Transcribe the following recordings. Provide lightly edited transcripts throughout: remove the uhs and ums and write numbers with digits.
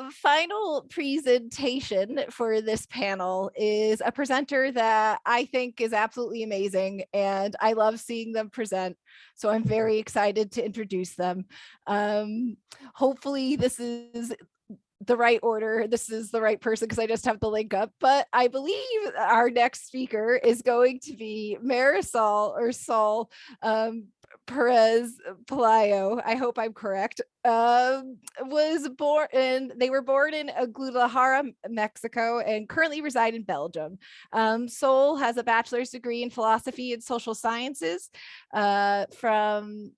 final presentation for this panel is a presenter that I think is absolutely amazing, and I love seeing them present. So I'm very excited to introduce them. Hopefully this is the right order. This is the right person because I just have the link up, but I believe our next speaker is going to be Marisol or Sol Perez Pelayo. I hope I'm correct. Was born and they were born in Guadalajara, Mexico, and currently reside in Belgium. Sol has a bachelor's degree in philosophy and social sciences from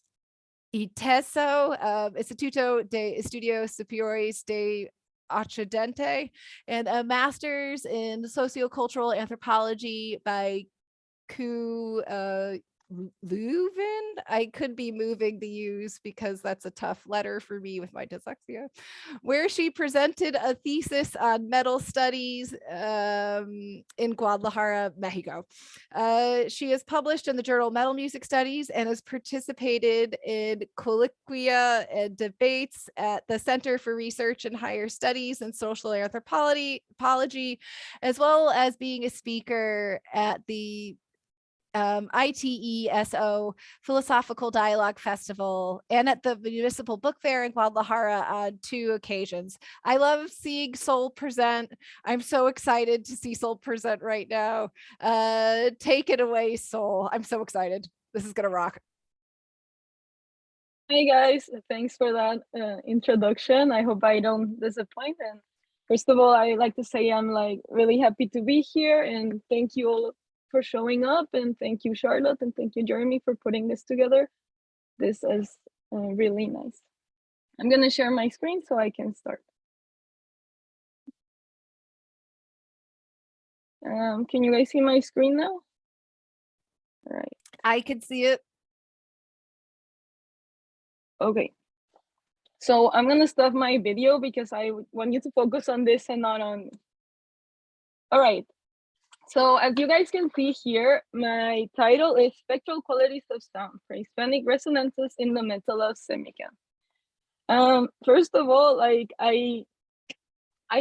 ITESO, Instituto de Estudios Superiores de Occidente, and a master's in sociocultural anthropology by Ku Leuven. I could be moving the U's because that's a tough letter for me with my dyslexia, where she presented a thesis on metal studies in Guadalajara, Mexico. She has published in the journal Metal Music Studies and has participated in colloquia and debates at the Center for Research and Higher Studies and Social Anthropology, as well as being a speaker at the ITESO Philosophical Dialogue Festival and at the Municipal Book Fair in Guadalajara on 2 occasions. I love seeing Sol present. I'm so excited to see Sol present right now. Take it away, Sol. I'm so excited. This is gonna rock. Hey guys, thanks for that introduction. I hope I don't disappoint. And first of all, I like to say I'm like really happy to be here, and thank you all for showing up, and thank you Charlotte, and thank you Jeremy for putting this together. This is really nice. I'm gonna share my screen so I can start. Can you guys see my screen now? All right. I can see it. Okay. So I'm gonna stop my video because I want you to focus on this and not on me. All right. So as you guys can see here, my title is Spectral Qualities of Sound for Hispanic Resonances in the Metal of Semican. First of all, like I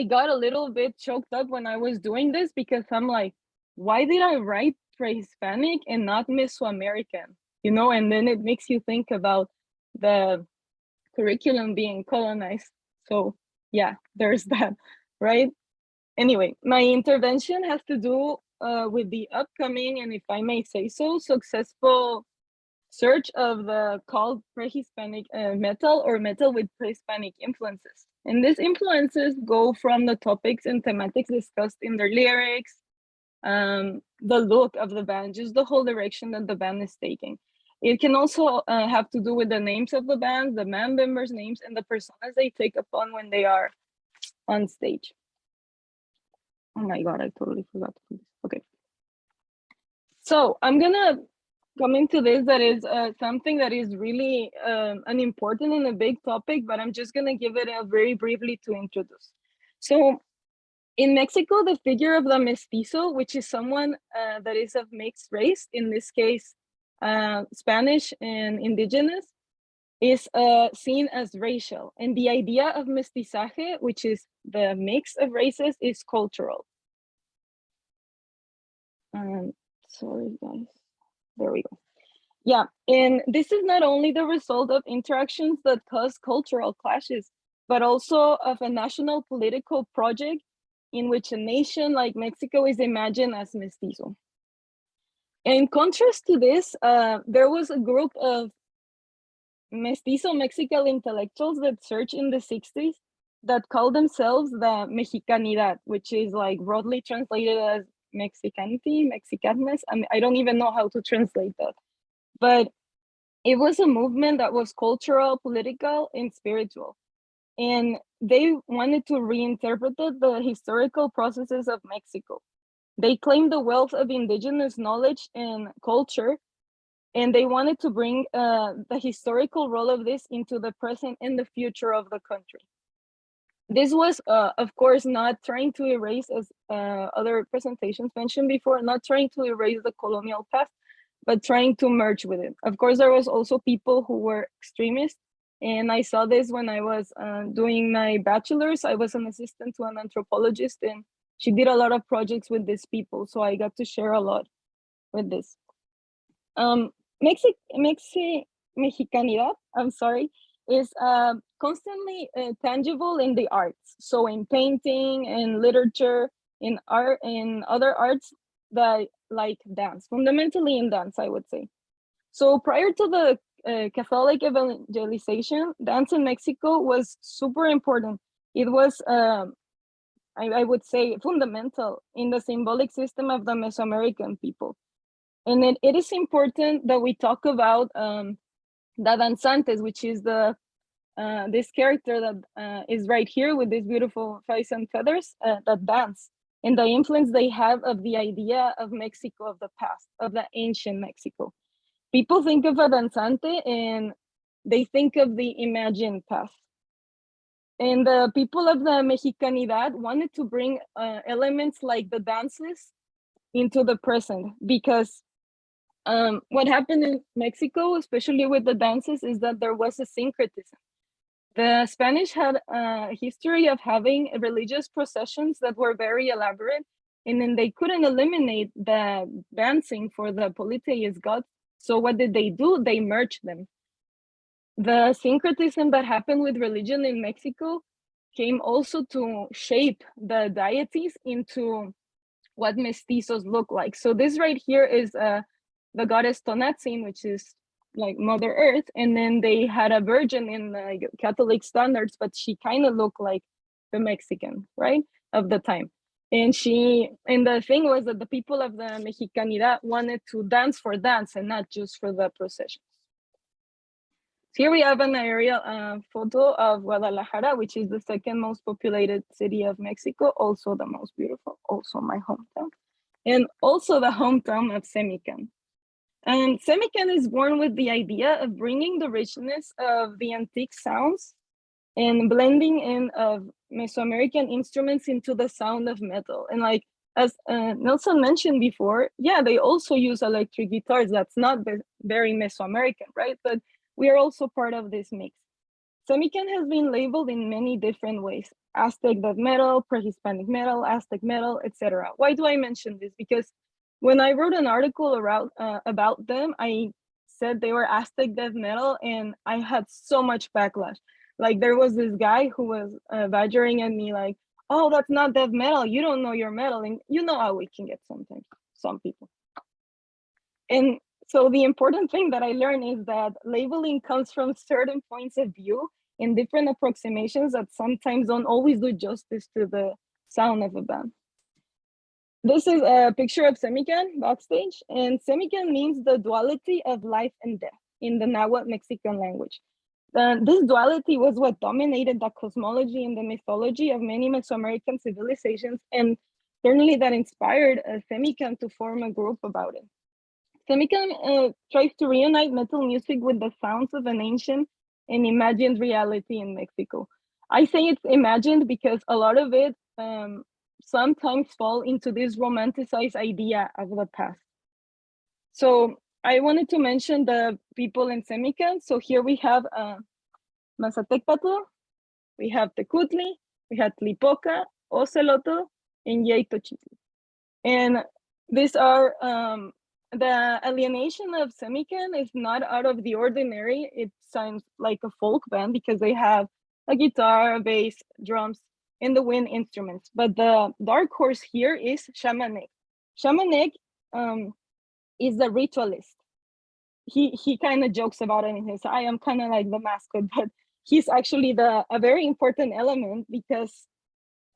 got a little bit choked up when I was doing this because I'm like, why did I write pre-Hispanic and not Mesoamerican? You know, and then it makes you think about the curriculum being colonized. So yeah, there's that, right? Anyway, my intervention has to do with the upcoming, and if I may say so, successful search of the called pre-Hispanic metal or metal with pre-Hispanic influences. And these influences go from the topics and thematics discussed in their lyrics, the look of the band, just the whole direction that the band is taking. It can also have to do with the names of the band, the band members' names, and the personas they take upon when they are on stage. Oh my God, I totally forgot to do this. Okay. So I'm gonna come into this that is something that is really an important and a big topic, but I'm just gonna give it a very briefly to introduce. So in Mexico, the figure of the mestizo, which is someone that is of mixed race, in this case, Spanish and indigenous, is seen as racial. And the idea of mestizaje, which is the mix of races, is cultural. Sorry, guys. There we go. Yeah, and this is not only the result of interactions that cause cultural clashes, but also of a national political project in which a nation like Mexico is imagined as mestizo. In contrast to this, there was a group of mestizo Mexican intellectuals that searched in the 60s that called themselves the Mexicanidad, which is like broadly translated as Mexicanity, Mexicanness. I mean, I don't even know how to translate that. But it was a movement that was cultural, political, and spiritual. And they wanted to reinterpret the historical processes of Mexico. They claimed the wealth of indigenous knowledge and culture, and they wanted to bring the historical role of this into the present and the future of the country. This was, of course, not trying to erase, as other presentations mentioned before, not trying to erase the colonial past, but trying to merge with it. Of course, there was also people who were extremists And I saw this when I was doing my bachelor's. I was an assistant to an anthropologist, and she did a lot of projects with these people. So I got to share a lot with this. Mexicanidad, I'm sorry, is constantly tangible in the arts. So in painting, in literature, in art, in other arts that like dance, fundamentally in dance, I would say. So prior to the Catholic evangelization, dance in Mexico was super important. It was, I would say, fundamental in the symbolic system of the Mesoamerican people. And it is important that we talk about the danzantes, which is the this character that is right here with these beautiful face and feathers that dance, and the influence they have of the idea of Mexico of the past, of the ancient Mexico. People think of a danzante and they think of the imagined past. And the people of the Mexicanidad wanted to bring elements like the dances into the present, because what happened in Mexico, especially with the dances, is that there was a syncretism. The Spanish had a history of having religious processions that were very elaborate, and then they couldn't eliminate the dancing for the polytheist gods. So what did they do? They merged them. The syncretism that happened with religion in Mexico came also to shape the deities into what mestizos look like. So this right here is the goddess Tonatzin, which is like Mother Earth, and then they had a virgin in Catholic standards, but she kind of looked like the Mexican, right, of the time. And the thing was that the people of the Mexicanidad wanted to dance for dance and not just for the processions. So here we have an aerial photo of Guadalajara, which is the second most populated city of Mexico, also the most beautiful, also my hometown, and also the hometown of Semican. And Semican is born with the idea of bringing the richness of the antique sounds and blending in of Mesoamerican instruments into the sound of metal. And like, as Nelson mentioned before, yeah, they also use electric guitars. That's not very Mesoamerican, right? But we are also part of this mix. Semican has been labeled in many different ways: Aztec death metal, pre-Hispanic metal, Aztec metal, etc. Why do I mention this? Because when I wrote an article about them, I said they were Aztec death metal, and I had so much backlash. Like, there was this guy who was badgering at me like, oh, that's not death metal, you don't know your metal. And you know how we can get sometimes, some people. And so the important thing that I learned is that labeling comes from certain points of view and different approximations that sometimes don't always do justice to the sound of a band. This is a picture of Semican backstage, and Semican means the duality of life and death in the Nahuatl Mexican language. This duality was what dominated the cosmology and the mythology of many Mesoamerican civilizations, and certainly that inspired Semican to form a group about it. Semican tries to reunite metal music with the sounds of an ancient and imagined reality in Mexico. I say it's imagined because a lot of it sometimes fall into this romanticized idea of the past. So I wanted to mention the people in Semican. So here we have Mazatecpatl, we have Tecutli, we have Tlipoca, Oceloto, and Yeitochitl. And these are the alienation of Semican is not out of the ordinary. It sounds like a folk band because they have a guitar, a bass, drums, and the wind instruments. But the dark horse here is Xamaneq. Xamaneq is the ritualist. He kind of jokes about it and says, I am kind of like the mascot, but he's actually a very important element because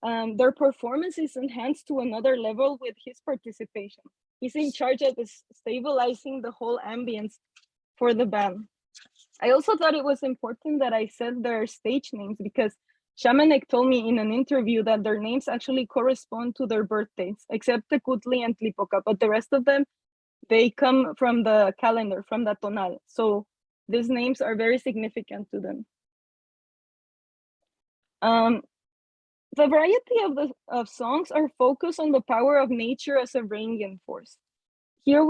their performance is enhanced to another level with his participation. He's in charge of stabilizing the whole ambience for the band. I also thought it was important that I said their stage names because Xamaneq told me in an interview that their names actually correspond to their birthdays, except Tecutli and Tlipoca, but the rest of them, they come from the calendar, from the tonal. So these names are very significant to them. The variety of songs are focused on the power of nature as a bringing force. here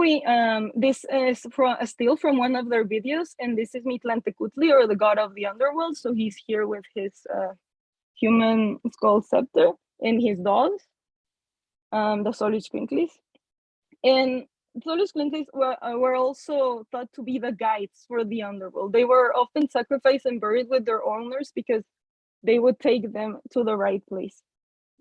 this is still from one of their videos, and this is Mitlantecutli, or the god of the underworld. So he's here with his human skull scepter and his dogs, the Xoloitzcuintlis. And Xoloitzcuintlis were also thought to be the guides for the underworld. They were often sacrificed and buried with their owners because they would take them to the right place.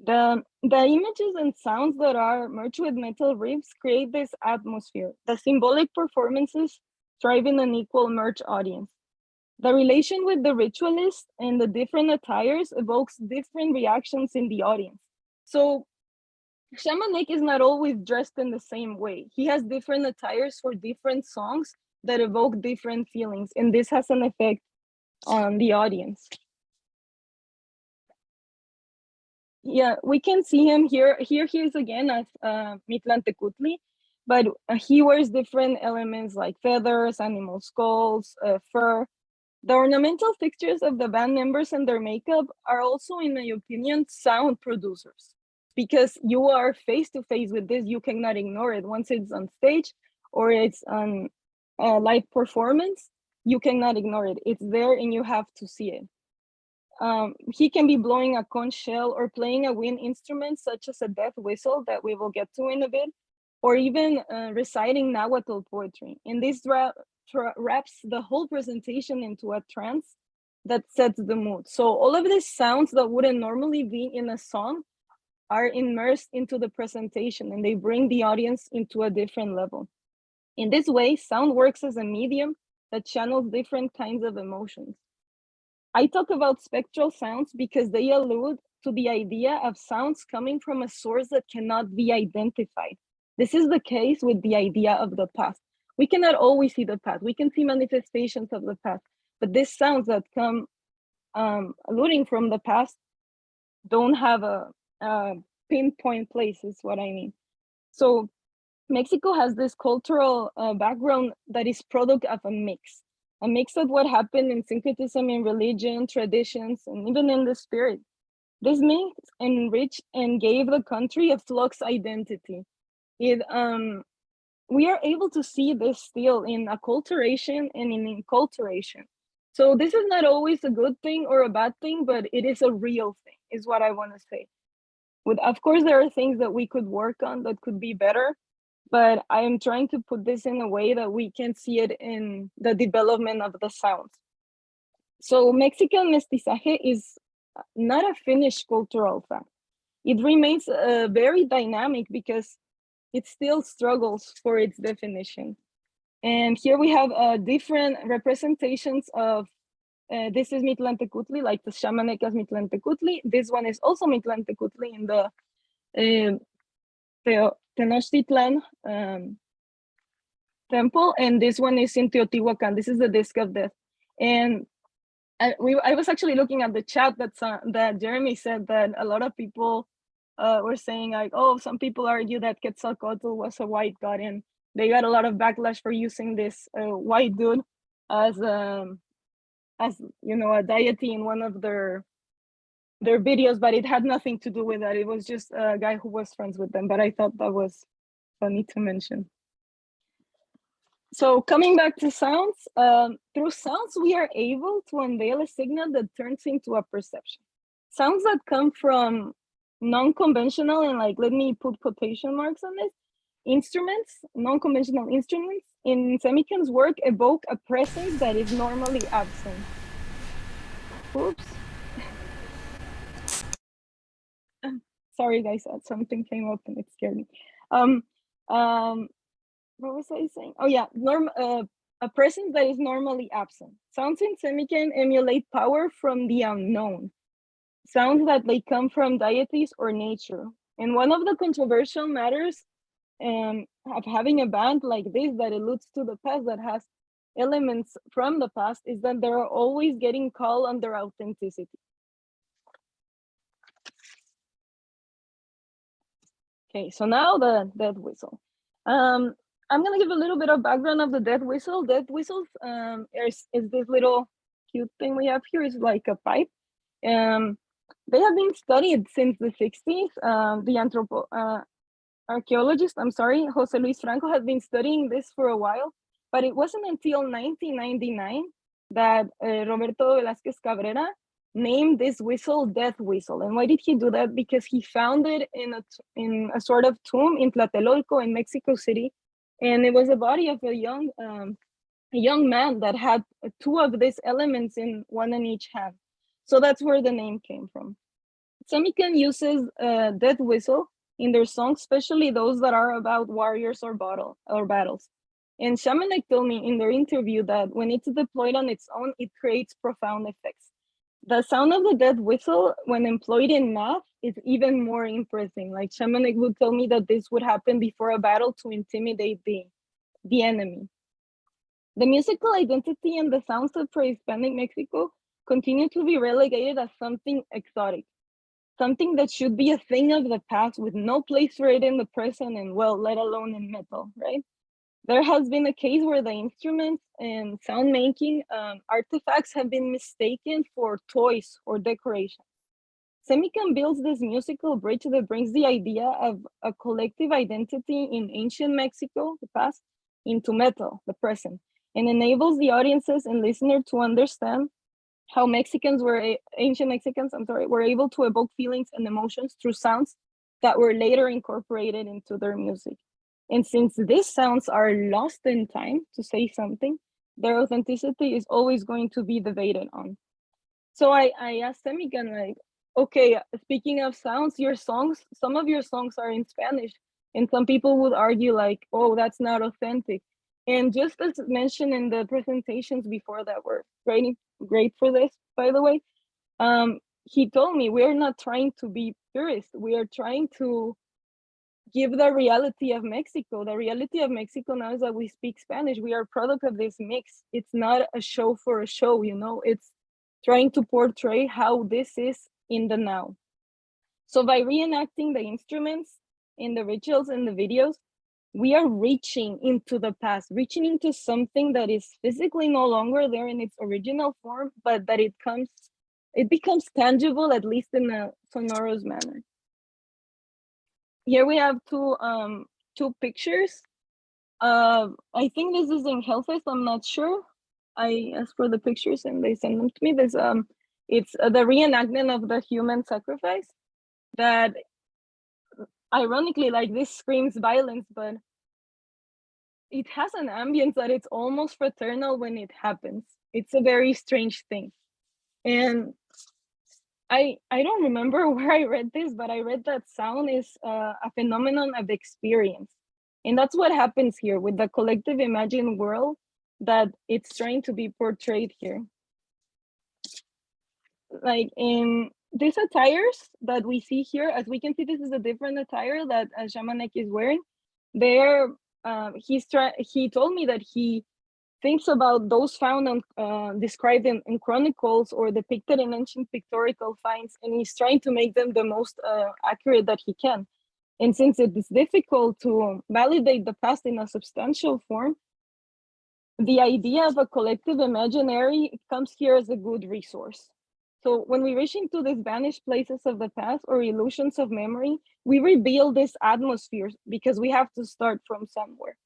The images and sounds that are merged with metal riffs create this atmosphere. The symbolic performances thrive in an equal merged audience. The relation with the ritualist and the different attires evokes different reactions in the audience. So Xamanek is not always dressed in the same way. He has different attires for different songs that evoke different feelings, and this has an effect on the audience. Yeah, we can see him here. Here he is again as Mitlantecutli, but he wears different elements like feathers, animal skulls, fur. The ornamental fixtures of the band members and their makeup are also, in my opinion, sound producers, because you are face to face with this. You cannot ignore it. Once it's on stage or it's on a live performance, you cannot ignore it. It's there and you have to see it. He can be blowing a conch shell or playing a wind instrument such as a death whistle that we will get to in a bit, or even reciting Nahuatl poetry. And this wraps the whole presentation into a trance that sets the mood. So all of these sounds that wouldn't normally be in a song are immersed into the presentation, and they bring the audience into a different level. In this way, sound works as a medium that channels different kinds of emotions. I talk about spectral sounds because they allude to the idea of sounds coming from a source that cannot be identified. This is the case with the idea of the past. We cannot always see the past. We can see manifestations of the past, but these sounds that come alluding from the past don't have a pinpoint place, is what I mean. So Mexico has this cultural background that is product of a mix of what happened in syncretism in religion, traditions, and even in the spirit. This mix enriched and gave the country a flux identity. We are able to see this still in acculturation and in enculturation. So this is not always a good thing or a bad thing, but it is a real thing, is what I want to say. Of course, there are things that we could work on that could be better, but I am trying to put this in a way that we can see it in the development of the sounds. So Mexican mestizaje is not a finished cultural fact. It remains very dynamic because it still struggles for its definition. And here we have different representations of, this is Mitlantecutli, like the Xamanecas Mitlantecutli. This one is also Mitlantecutli in the Tenochtitlan temple, and this one is in Teotihuacan. This is the Disc of Death. And I was actually looking at the chat that Jeremy said that a lot of people were saying like, oh, some people argue that Quetzalcoatl was a white god, and they got a lot of backlash for using this white dude as you know, a deity in one of their videos, but it had nothing to do with that. It was just a guy who was friends with them, but I thought that was funny to mention. So coming back to sounds, through sounds, we are able to unveil a signal that turns into a perception. Sounds that come from non-conventional, and like, let me put quotation marks on this, instruments, non-conventional instruments in Semicon's work evoke a presence that is normally absent. Oops. Sorry guys, something came up and it scared me. What was I saying? Oh yeah, a presence that is normally absent. Sounds in Semican emulate power from the unknown. Sounds that they come from deities or nature. And one of the controversial matters of having a band like this that alludes to the past, that has elements from the past, is that they're always getting called on their authenticity. Okay, so now the death whistle. I'm gonna give a little bit of background of the death whistle. Death whistles is this little cute thing we have here. Is like a pipe. They have been studied since the 60s. archaeologist, I'm sorry, Jose Luis Franco, had been studying this for a while, but it wasn't until 1999 that Roberto Velázquez Cabrera named this whistle Death Whistle. And why did he do that? Because he found it in a sort of tomb in Tlatelolco in Mexico City, and it was a body of a young man that had two of these elements in one in each hand. So that's where the name came from. Semican uses death whistle in their songs, especially those that are about warriors or battles. And Shamanek told me in their interview that when it's deployed on its own, it creates profound effects. The sound of the death whistle, when employed in math, is even more impressive. Like Shamanek would tell me that this would happen before a battle to intimidate the enemy. The musical identity and the sounds of pre-Hispanic Mexico continue to be relegated as something exotic, something that should be a thing of the past with no place for it in the present and, well, let alone in metal, right? There has been a case where the instruments and sound making artifacts have been mistaken for toys or decoration. Semican builds this musical bridge that brings the idea of a collective identity in ancient Mexico, the past, into metal, the present, and enables the audiences and listener to understand how ancient Mexicans, were able to evoke feelings and emotions through sounds that were later incorporated into their music. And since these sounds are lost in time, to say something, their authenticity is always going to be debated on. So I asked Semican, like, okay, speaking of sounds, some of your songs are in Spanish, and some people would argue like, oh, that's not authentic. And just as mentioned in the presentations before that were great for this, by the way, he told me we're not trying to be purists. We are trying to give the reality of Mexico. The reality of Mexico now is that we speak Spanish. We are a product of this mix. It's not a show for a show, you know, it's trying to portray how this is in the now. So by reenacting the instruments in the rituals and the videos, we are reaching into the past, reaching into something that is physically no longer there in its original form, but that it becomes tangible, at least in a sonorous manner. Here we have two pictures. I think this is in Hellfest, I'm not sure. I asked for the pictures and they sent them to me. It's the reenactment of the human sacrifice that, ironically, like, this screams violence, but it has an ambience that it's almost fraternal when it happens. It's a very strange thing. And I don't remember where I read this, but I read that sound is a phenomenon of experience. And that's what happens here with the collective imagined world that it's trying to be portrayed here. Like in these attires that we see here, as we can see, this is a different attire that Shamanek is wearing. He told me that he thinks about those found on described in chronicles or depicted in ancient pictorial finds, and he's trying to make them the most accurate that he can. And since it is difficult to validate the past in a substantial form, the idea of a collective imaginary comes here as a good resource. So when we reach into these vanished places of the past or illusions of memory, we reveal this atmosphere because we have to start from somewhere.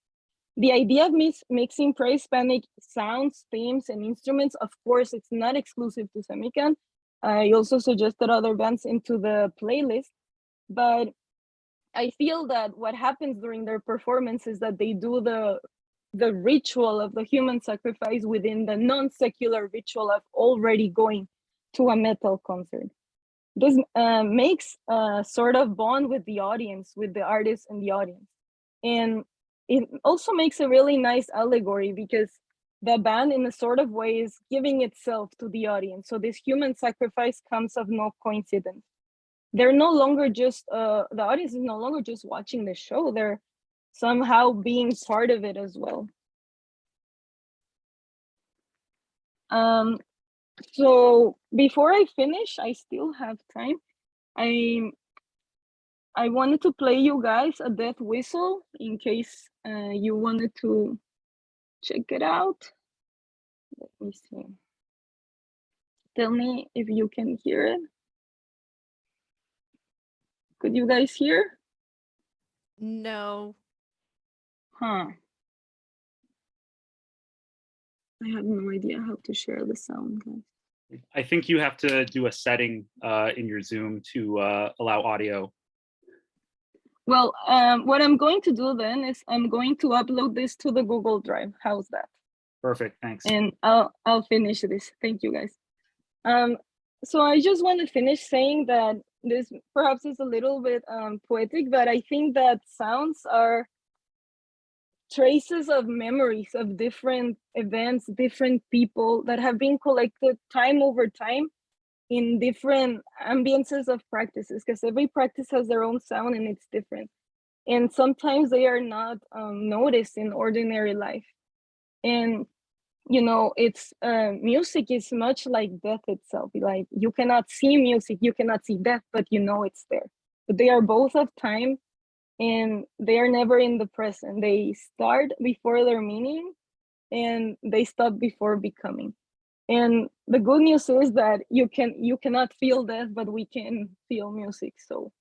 The idea of mixing pre-Hispanic sounds, themes, and instruments, of course, it's not exclusive to Semican. I also suggested other bands into the playlist, but I feel that what happens during their performance is that they do the ritual of the human sacrifice within the non-secular ritual of already going to a metal concert. This makes a sort of bond with the audience, with the artist and the audience. And it also makes a really nice allegory because the band in a sort of way is giving itself to the audience. So this human sacrifice comes of no coincidence. They're no longer just, the audience is no longer just watching the show, they're somehow being part of it as well. So before I finish, I still have time. I wanted to play you guys a death whistle in case you wanted to check it out. Let me see. Tell me if you can hear it. Could you guys hear? No. Huh. I have no idea how to share the sound, guys. I think you have to do a setting in your Zoom to allow audio. Well, what I'm going to do then is I'm going to upload this to the Google Drive. How's that? Perfect, thanks. And I'll finish this. Thank you, guys. So I just want to finish saying that this perhaps is a little bit poetic, but I think that sounds are traces of memories of different events, different people that have been collected time over time in different ambiances of practices, because every practice has their own sound and it's different. And sometimes they are not noticed in ordinary life. And you know, it's music is much like death itself. Like you cannot see music, you cannot see death, but you know it's there. But they are both of time, and they are never in the present. They start before their meaning, and they stop before becoming. And the good news is that you cannot feel death, but we can feel music. So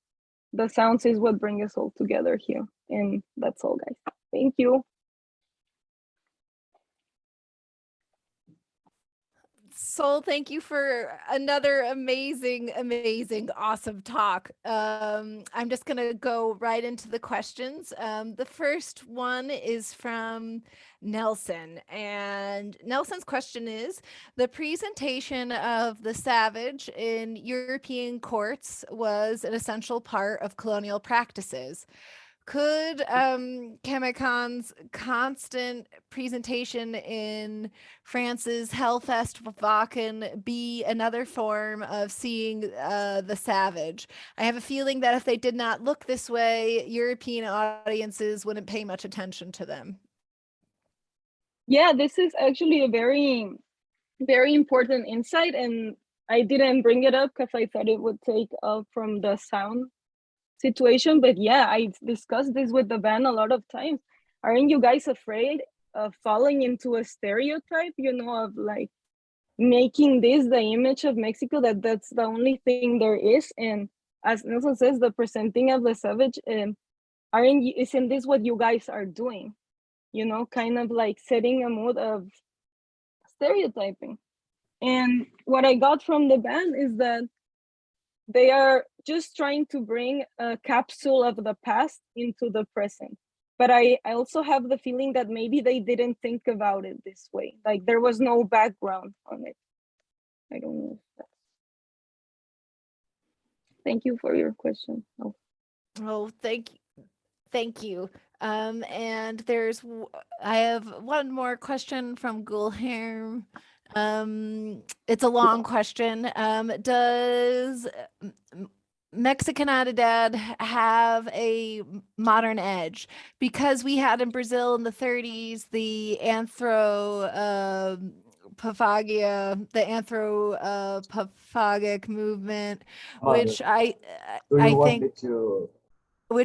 the sounds is what bring us all together here. And that's all, guys. Thank you. Sol, thank you for another amazing, awesome talk. I'm just going to go right into the questions. The first one is from Nelson. And Nelson's question is, the presentation of the savage in European courts was an essential part of colonial practices. Could Kamakan's constant presentation in France's Hellfest Wacken be another form of seeing the savage? I have a feeling that if they did not look this way, European audiences wouldn't pay much attention to them. Yeah, this is actually a very, very important insight, and I didn't bring it up because I thought it would take up from the sound situation. But yeah, I discussed this with the band a lot of times. Aren't you guys afraid of falling into a stereotype, you know, of like making this the image of Mexico, that that's the only thing there is? And as Nelson says, the presenting of the savage, isn't this what you guys are doing? You know, kind of like setting a mood of stereotyping. And what I got from the band is that they are just trying to bring a capsule of the past into the present. But I also have the feeling that maybe they didn't think about it this way. Like there was no background on it. I don't know. Thank you for your question. Oh, thank you. Thank you. And I have one more question from Gulherm. It's a long question. Does Mexicanidad have a modern edge? Because we had in Brazil in the 30s the anthropophagic movement, which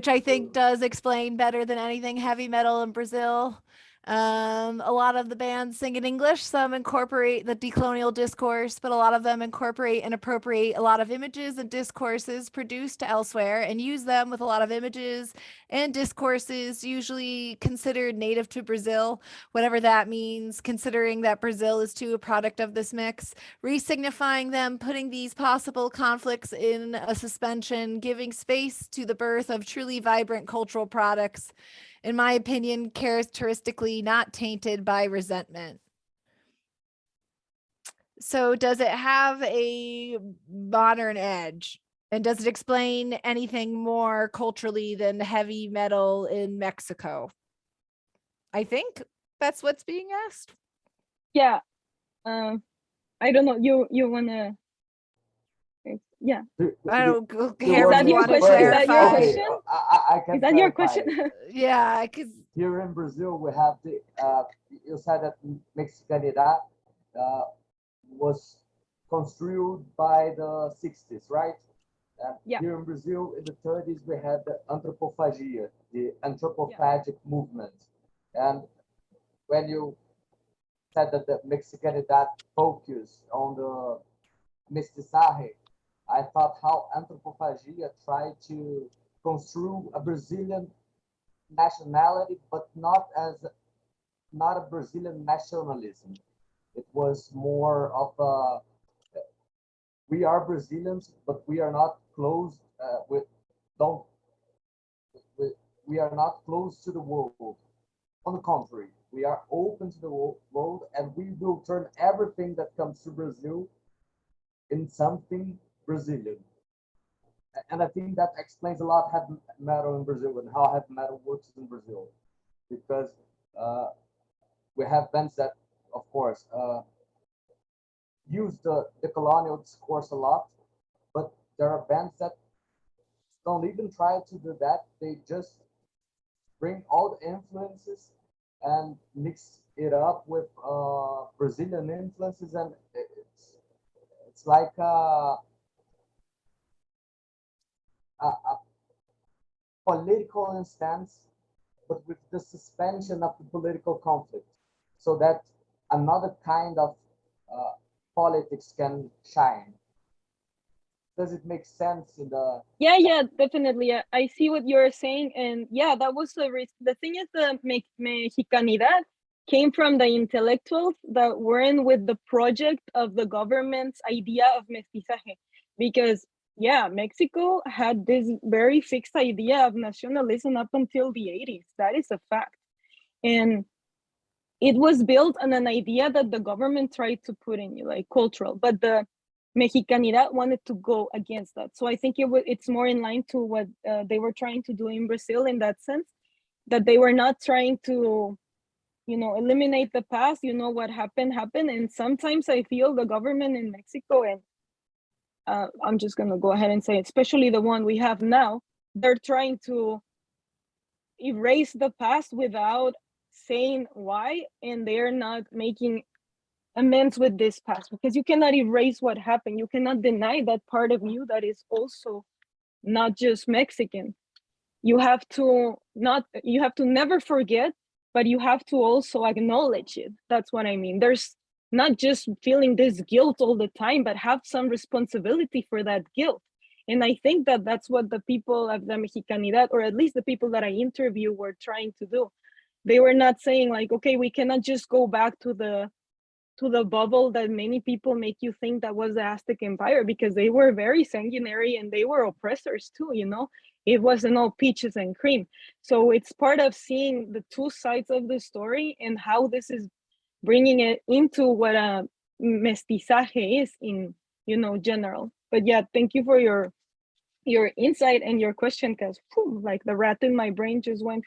I think does explain better than anything heavy metal in Brazil. A lot of the bands sing in English. Some incorporate the decolonial discourse, but a lot of them incorporate and appropriate a lot of images and discourses produced elsewhere and use them with a lot of images and discourses usually considered native to Brazil, whatever that means, considering that Brazil is too a product of this mix, re-signifying them, putting these possible conflicts in a suspension, giving space to the birth of truly vibrant cultural products, in my opinion, characteristically not tainted by resentment. So does it have a modern edge? And does it explain anything more culturally than heavy metal in Mexico? I think that's what's being asked. Yeah. I don't know. You wanna? Yeah. I don't. Is that your question? Is that your question? I can Is that your clarify. question? Yeah, because Here in Brazil, we have the, you said that Mexicanidad was construed by the 60s, right? Yeah. Here in Brazil, in the 30s, we had the anthropophagia, the anthropophagic movement. And when you said that the Mexicanidad focused on the mestizaje, I thought how anthropophagia tried to construe a Brazilian nationality, but not a Brazilian nationalism. It was more of a, we are Brazilians, but we are not closed don't we are not closed to the world. On the contrary, we are open to the world, and we will turn everything that comes to Brazil in something Brazilian. And I think that explains a lot heavy metal in Brazil and how heavy metal works in Brazil, because we have bands that, of course, use the colonial discourse a lot, but there are bands that don't even try to do that. They just bring all the influences and mix it up with Brazilian influences, and it's like a political instance, but with the suspension of the political conflict, so that another kind of politics can shine. Does it make sense in the? Yeah, definitely. I see what you're saying, and yeah, that was the reason. The thing is, the Mexicanidad came from the intellectuals that weren't with the project of the government's idea of mestizaje, because yeah, Mexico had this very fixed idea of nationalism up until the 80s. That is a fact, and it was built on an idea that the government tried to put in you, like cultural, but the Mexicanidad wanted to go against that. So I think it's more in line to what they were trying to do in Brazil, in that sense, that they were not trying to, eliminate the past. What happened. And sometimes I feel the government in Mexico, and I'm just gonna go ahead and say, especially the one we have now, they're trying to erase the past without saying why, and they're not making amends with this past, because you cannot erase what happened. You cannot deny that part of you that is also not just Mexican. You have to never forget, but you have to also acknowledge it. That's what I mean. There's not just feeling this guilt all the time, but have some responsibility for that guilt. And I think that that's what the people of the Mexicanidad, or at least the people that I interview, were trying to do. They were not saying like, okay, we cannot just go back to the bubble that many people make you think that was the Aztec Empire, because they were very sanguinary and they were oppressors too, It wasn't all peaches and cream. So it's part of seeing the two sides of the story and how this is bringing it into what a mestizaje is in, general. But yeah, thank you for your insight and your question, because like the rat in my brain just went